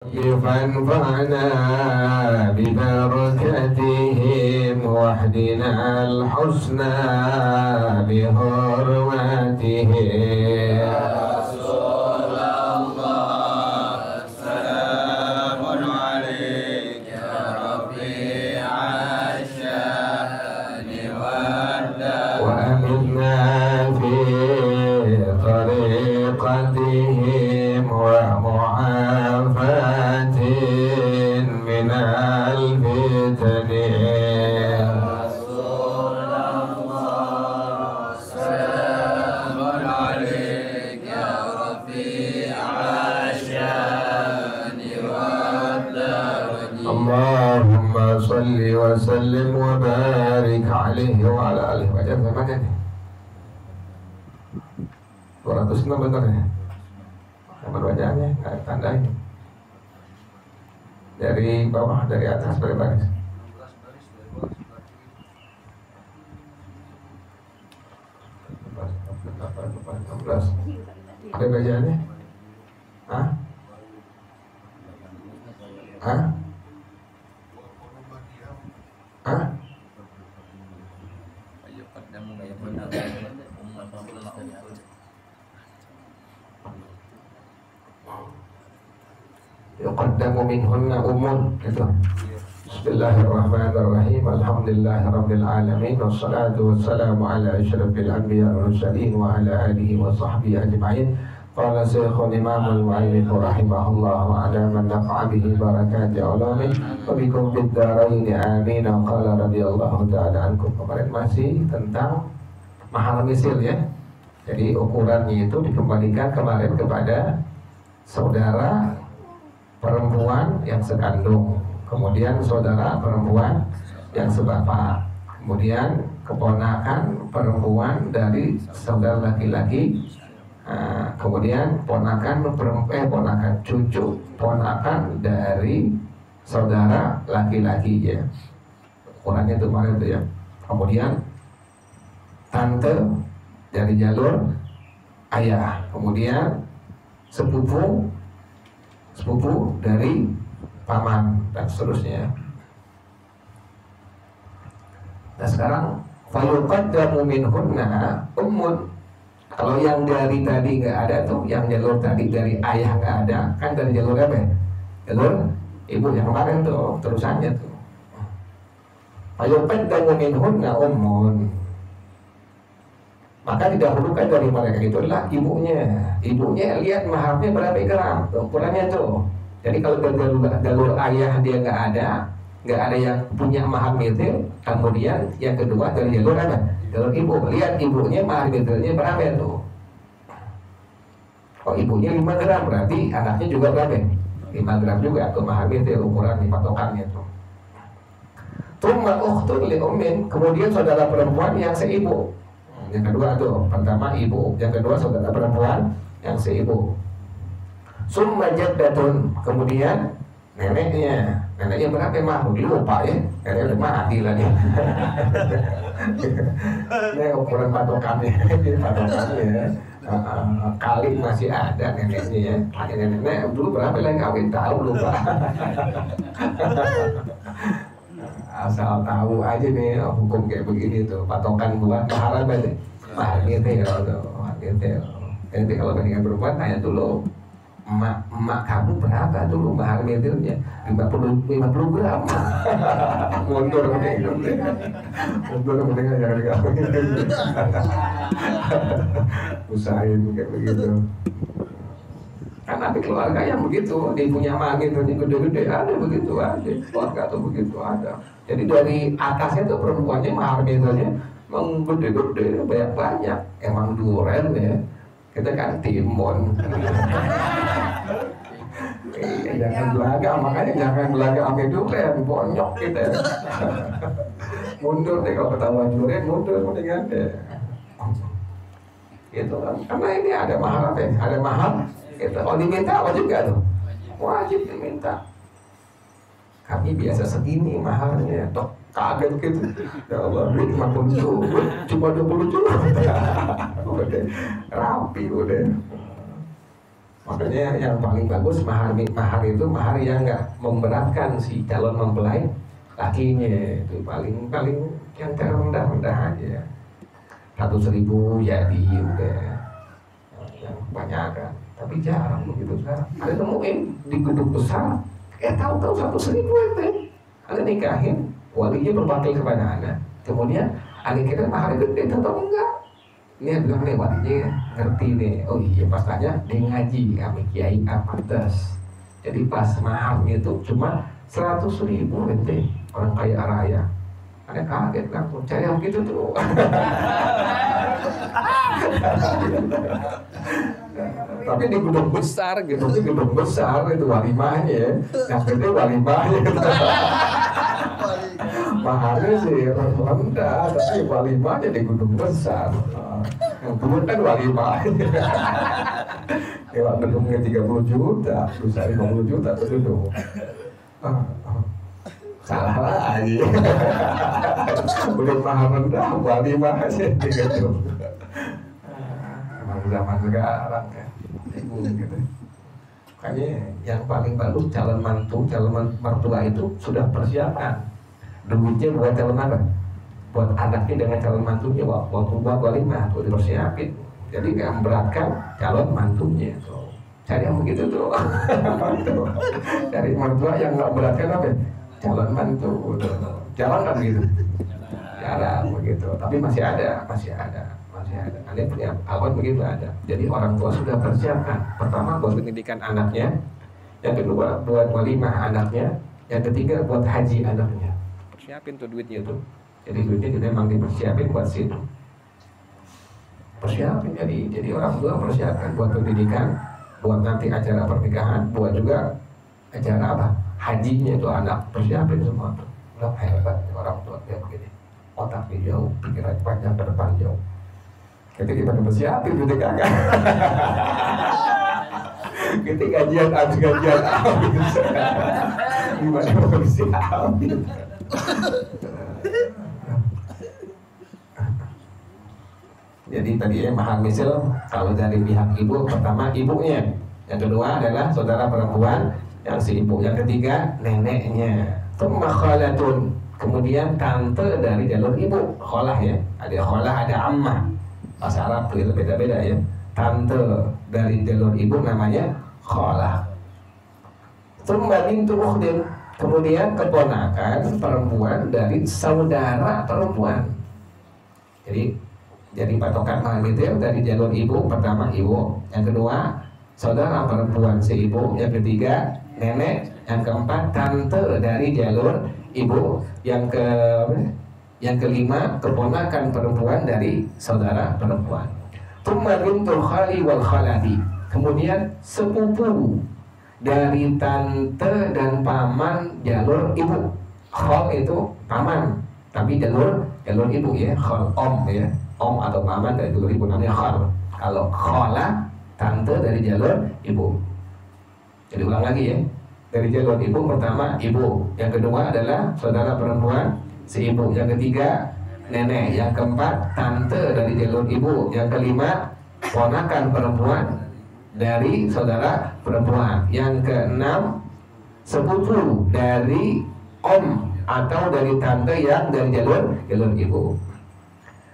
فانفعنا ببركتهم واهدنا الحسنى بحرمتهم. طريقتهم ومعافاة من الفتن. يا رسول الله سلام عليك يا رفيع الشان والدرج. اللهم صل وسلم وبارك عليه وعلى آله وصحبه. 206 benar ya? Nomor bacaannya, nggak ada tandanya. Dari bawah, dari atas, dari baris. 16. Ada bacaannya? Hah? Hah? Hah? Yuqaddamu minhunna umun gitu. Bismillahirrahmanirrahim. Alhamdulillahirabbil alamin wassalatu wassalamu ala asyrafil anbiya wal mursalin wa ala alihi wa sahbihi ajma'in. Qala Syekhul Imam al-Mu'allif rahimahullah wa ala man nafa'a bihi barakati ulumi wa bikum fid dharain amin. Qala radhiyallahu ta'ala ankum. Kemarin masih tentang mahal misil ya. Jadi ukurannya itu dikembalikan kemarin kepada saudara perempuan yang sekandung, kemudian saudara perempuan yang sebapak, kemudian keponakan perempuan dari saudara laki-laki, kemudian ponakan cucu ponakan dari saudara laki-laki ya. Ukurannya itu kemarin itu ya. Kemudian tante dari jalur ayah, kemudian sepupu dari paman dan seterusnya. Nah sekarang fayuqaddamu minhunna ummun. Kalau yang dari tadi nggak ada tuh, yang jalur tadi dari ayah nggak ada, kan dari jalur apa ya? Jalur ibu yang kemarin tuh terusannya tuh. Fayuqaddamu minhunna ummun. Maka didahulukan dari mereka itu adalah ibunya. Ibunya lihat maharnya berapa gram, ukurannya tuh. Jadi kalau jalur ayah dia nggak ada yang punya mahar mitil. Kemudian yang kedua dari jalur apa? Jalur ibu. Lihat ibunya mahar mitilnya berapa tuh? Oh ibunya 5 gram, berarti anaknya juga berapa? 5 gram juga tuh mahar mitil ukuran patokannya tuh. Tsumma ukhtun li ummin, kemudian saudara perempuan yang seibu. Yang kedua tuh, pertama ibu, yang kedua saudara perempuan yang seibu. Summa jaddatun, kemudian neneknya berapa mah? Lupa ya, neneknya udah mati lah nih. Ini ukuran patokannya ya. Kali masih ada neneknya ya. Nenek dulu berapa yang kawin tahu lupa. Asal tahu aja nih hukum kayak begini tuh, patokan buat mahar apa sih? Mahar mitil tuh, mahar mitil. Nanti kalau bandingan perempuan tanya dulu, emak kamu berapa dulu mahar mitilnya? 50 gram. Mundur mendingan jangan dikawin. Usahain kayak begitu. Kan ada keluarga yang begitu, dia punya mangin yang gede-gede, ada begitu ada, keluarga tuh begitu ada. Jadi dari atasnya tuh perempuannya mahar misalnya emang gede-gede, banyak-banyak, emang duren ya. Kita kan timun. Jangan belaga, makanya jangan belaga sampai duren, bonyok kita. Mundur deh kalau ketahuan duren, mundur mendingan deh. Gitu kan, karena ini ada mahar apa ya? Ada mahar. Kalau diminta wajib gak tuh? Wajib diminta. Kami biasa segini maharnya, toh kaget gitu. Ya Allah, duit 50 juta, cuma 20 juta. Udah rapi udah. Makanya yang paling bagus mahar itu mahar yang nggak memberatkan si calon mempelai lakinya, itu paling yang terendah aja. 100.000 jadi udah yang banyak kan, tapi jarang begitu sekarang. Ada nemuin di gedung besar, tahu-tahu 100.000 itu, ada nikahin, walinya berbakti kepada anak, kemudian anak kita mahar gede atau enggak? Ini bilang nih walinya ngerti nih, oh iya pas tanya dia ngaji kami kiai apates, jadi pas maharnya itu cuma 100.000 ente, orang kaya raya. Ada kaget langsung, cari yang gitu tuh. Tapi di gedung besar gitu, di gedung besar itu walimahnya, yang gede walimahnya. Maharnya sih rendah, tapi walimahnya di gedung besar. Yang turun kan walimahnya. Kalau gedungnya 30 juta, bisa 50 juta tuh. Salah lagi. Udah mahal rendah, walimah sih di gedung. Emang zaman sekarang kan, gitu. Makanya yang paling bagus calon mantu, calon mertua itu sudah persiapkan duitnya buat calon apa? Buat anaknya dengan calon mantunya, waktu buat walimah tuh dipersiapin. Jadi nggak memberatkan calon mantunya tuh. Cari yang begitu tuh. Cari mertua yang nggak memberatkan apa? Calon mantu. Jalan kan gitu. Jarang begitu. Tapi masih ada. Ada punya kawan begitu ada. Jadi orang tua sudah persiapkan. Pertama buat pendidikan anaknya, yang kedua buat walimah anaknya, yang ketiga buat haji anaknya. Persiapin tuh duitnya tuh. Jadi duitnya kita memang dipersiapin buat situ. Persiapin jadi orang tua persiapkan buat pendidikan, buat nanti acara pernikahan, buat juga acara apa? Hajinya itu anak persiapin semua tuh. Udah hebat orang tua kayak begini. Otaknya jauh, pikiran panjang ke depan jauh. Ketika kita persiapin gitu kakak. Ketika gajian habis gimana persiapin? Jadi tadi mahar misil kalau dari pihak ibu, pertama ibunya, yang kedua adalah saudara perempuan yang si ibu, yang ketiga neneknya, tsumma khalatun, kemudian tante dari jalur ibu, khalah ya, ada khalah ada ammah, bahasa Arab itu beda-beda ya. Tante dari jalur ibu namanya khalah. Tsumma bintu ukhdin, kemudian keponakan perempuan dari saudara perempuan. Jadi patokan mahar itu dari jalur ibu, pertama ibu, yang kedua saudara perempuan si ibu, yang ketiga nenek, yang keempat tante dari jalur ibu, yang kelima keponakan perempuan dari saudara perempuan. Tsumma bintul khali wal khalati, kemudian sepupu dari tante dan paman jalur ibu. Khal itu paman, tapi jalur ibu ya, khal om ya. Om atau paman dari jalur ibu namanya khal. Kalau khala tante dari jalur ibu. Jadi ulang lagi ya. Dari jalur ibu pertama ibu, yang kedua adalah saudara perempuan si ibu, yang ketiga nenek, yang keempat tante dari jalur ibu, yang kelima ponakan perempuan dari saudara perempuan, yang keenam sepupu dari om atau dari tante yang dari jalur ibu.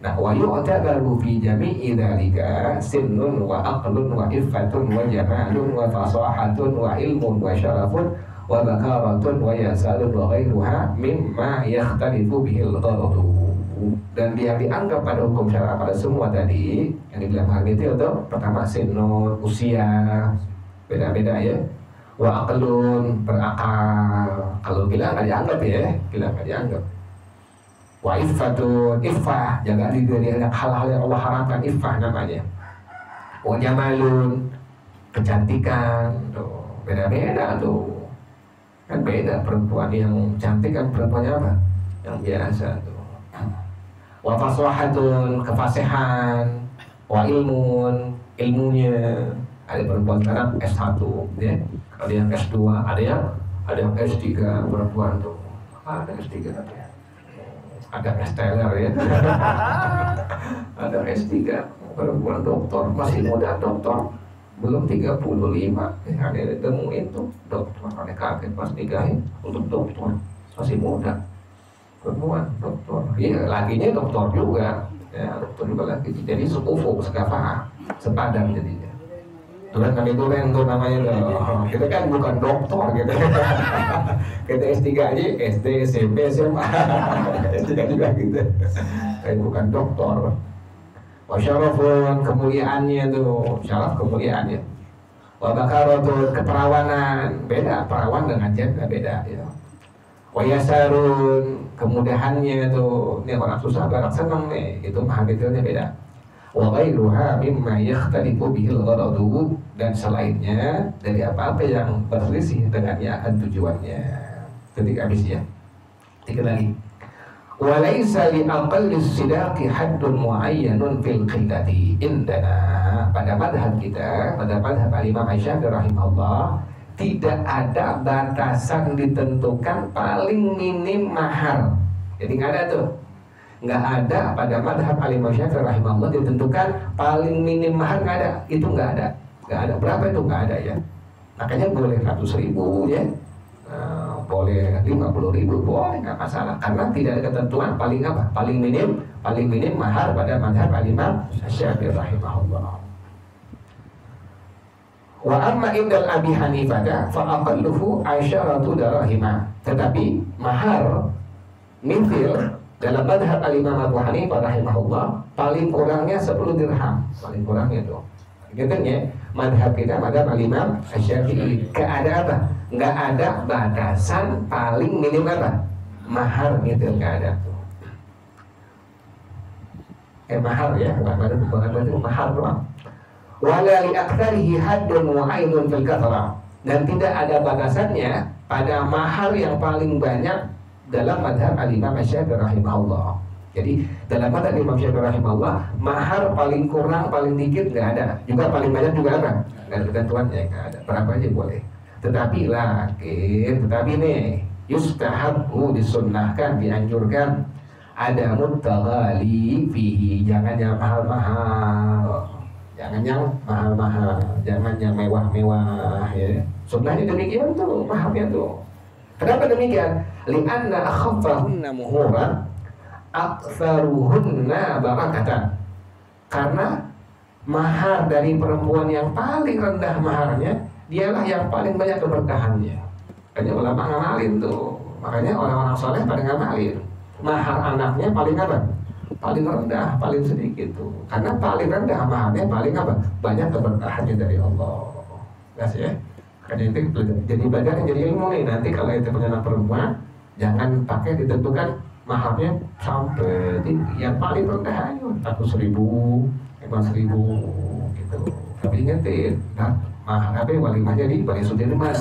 Nah, wa yu'tabaru fi jami'i dzalika sinnun wa aqlun wa iffatun wa jamalun wa fasahatun wa ilmun wa syarafun wa bakaratun wa yasalun wa ghairuha mimma yakhtalifu bihil ghadatu. Dan yang dianggap pada hukum syara pada semua tadi yang dibilang hal itu pertama sinnun, usia beda-beda ya. Wa aqlun, berakal. Kalau gila nggak dianggap ya, gila nggak dianggap. Wa iffatun, iffah, jaga diri dari hal-hal yang Allah haramkan, iffah namanya. Wa jamalun, kecantikan, tuh beda-beda tuh. Kan beda perempuan yang cantik kan perempuannya apa? Yang biasa tuh. Wa fasahatun, kefasihan. Wa ilmun, ilmunya. Ada perempuan sekarang S1 ya. Ada yang S2, ada yang S3 perempuan tuh. Ada S3 ya. Ada S-Teller ya. Ada S3 perempuan doktor, masih muda doktor, belum 35 ada ditemuin tuh dokter, ada kaget pas nikahin untuk dokter masih muda, perempuan dokter, iya lakinya dokter juga, ya dokter juga laki, jadi sepupu, sekafah, sepadan jadinya. Tulen kan itu kan tuh namanya tuh. Kita kan bukan dokter gitu. Kita S3 aja, SD, SMP, SMA. S3 juga gitu. Kita bukan dokter. Wasyarafun, kemuliaannya tuh, syaraf kemuliaannya. Wabakaratun, keperawanan, beda, perawan dengan janda beda ya. Wayasarun, kemudahannya tuh, ini orang susah galak seneng nih, itu mah detailnya beda. Wa ghairuha mimma yakhtalifu bihil gharadu, dan selainnya dari apa-apa yang berselisih dengannya akan tujuannya. Ketik habis ya. Tiga lagi. Wa laisa li aqallis sidaqi haddun muayyanun fil qillati indana. Pada madhab kita, pada madhab Imam Syafi'i rahimahullah, tidak ada batasan ditentukan paling minim mahar. Jadi nggak ada tuh. Nggak ada pada madhab Imam Syafi'i rahimahullah ditentukan paling minim mahar, nggak ada, itu nggak ada, berapa itu nggak ada ya. Makanya boleh 100.000 ya, boleh 50.000 boleh, nggak masalah, karena tidak ada ketentuan paling apa, paling minim mahar pada madhab Imam Syafi'i rahimahullah. Wa amma indal Abi Hanifah fa aqalluhu 10 dirham, tetapi mahar mithil dalam madhab al-Imam Abu Hanifah rahimahullah paling kurangnya 10 dirham, paling kurangnya tuh. Gitu ya, madhab kita madhab al-Imam Syafi'i gak ada apa? Nggak ada batasan paling minim apa? Mahar gitu, nggak ada tuh. Mahar ya, bukan mahar doang. Wala li aktsarihi haddun mu'ainun fil kathrah, dan tidak ada batasannya pada mahar yang paling banyak dalam madhab al-Imam Syafi'i rahimahullah. Jadi dalam madhab Imam Syafi'i rahimahullah, mahar paling kurang, paling dikit nggak ada, juga paling banyak juga ada, nggak ada ketentuannya, nggak ada, berapa aja boleh. Tetapi nih yustahabbu, disunnahkan, dianjurkan, ada mutaghali fihi, jangan yang mahal-mahal, jangan yang mahal-mahal, jangan yang mewah-mewah ya. Sunnahnya demikian tuh, pahamnya tuh. Kenapa demikian? Li'anna akhaffahunna muhuran aktsaruhunna barakatan. Karena mahar dari perempuan yang paling rendah maharnya, dialah yang paling banyak keberkahannya. Makanya ulama ngamalin tuh. Makanya orang-orang soleh pada ngamalin. Mahar anaknya paling apa? Paling rendah, paling sedikit tuh. Karena paling rendah maharnya paling apa? Banyak keberkahannya dari Allah. Gas ya. Karena itu jadi pelajaran, jadi ilmu nih. Nanti kalau itu punya anak perempuan, jangan pakai ditentukan maharnya sampai yang paling rendah aja 100.000, 50.000 gitu. Tapi ingetin, nah, mahar apa walimah jadi Bani Sudirman.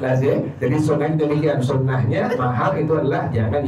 Nah sih, jadi sunnahnya demikian. Sunnahnya mahar itu adalah jangan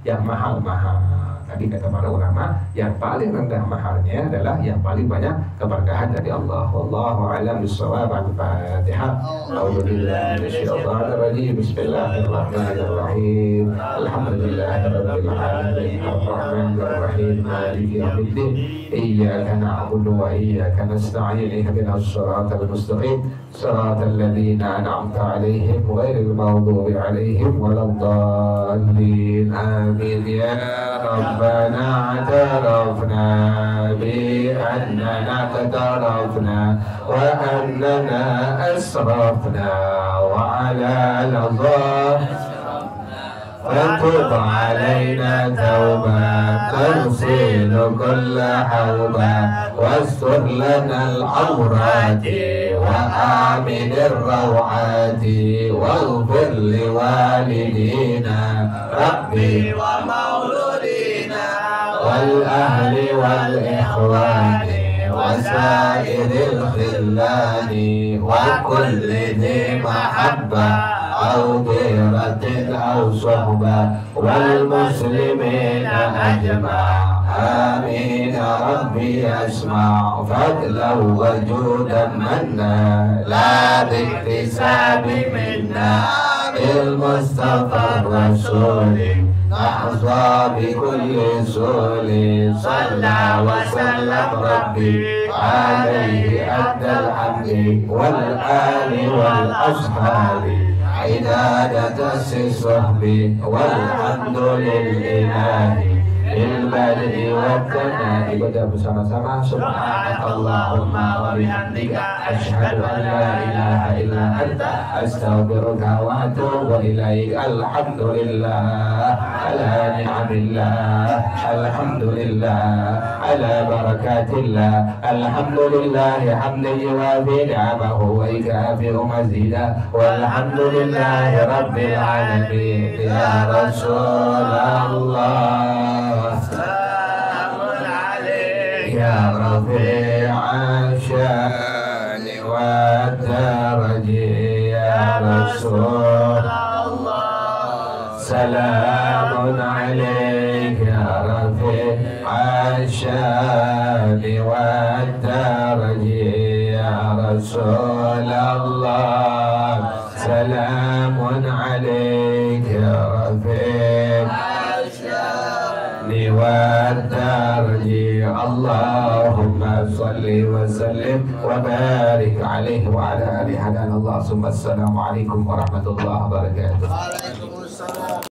yang mahal-mahal. Tadi kata para ulama, yang paling rendah maharnya adalah yang paling banyak keberkahan dari Allah. Wallahu a'lam bishawab. Al-Fatihah. A'udzubillahi minasyaitonir rajim. Bismillahirrahmanirrahim. Alhamdulillahirabbil alamin. Arrahmanir rahim. Maliki yaumiddin. Iyyaka na'budu wa iyyaka nasta'in. Ihdinas shiratal mustaqim. Shiratal ladzina an'amta 'alaihim ghairil maghdubi 'alaihim waladdallin. Amin ya rabbal ربنا اعترفنا بأننا اقترفنا وأننا أسرفنا وعلى الله فتب علينا توبة تغسل كل حوبة واستر لنا العورات وآمن الروعات واغفر لوالدينا ربي ومولودينا والأهل والإخوان وسائر الخلان وكل ذي محبة أو غيرة أو صحبة والمسلمين أجمع آمين ربي أسمع فضلا وجودا منا لا باكتساب منا بالمصطفى الرسول نحظى بكل سول صلى وسلم ربي عليه أدى الحمد والآل والأصحاب عدادة الصحب والحمد لله البدء والثناء. Ibadah bersama-sama. Subhanakallahumma wa bihamdika asyhadu an la ilaha illa anta astaghfiruka wa atubu ilaik. Alhamdulillah ala ni'amillah, alhamdulillah ala barakatillah, alhamdulillah hamdan yuwafi ni'amahu wa yukafi'u mazidah, walhamdulillah rabbil alamin. Ya Rasulullah salamun alayk ya rafi'a sya'ni wa daraji ya Rasulullah salamun alayk ya rafi'a sya'ni wa daraji ya Rasulullah salamun alayk ya rafi'a والدرج. اللهم صل وسلم وبارك عليه وعلى آله. هدانا الله ثم السلام عليكم ورحمة الله وبركاته.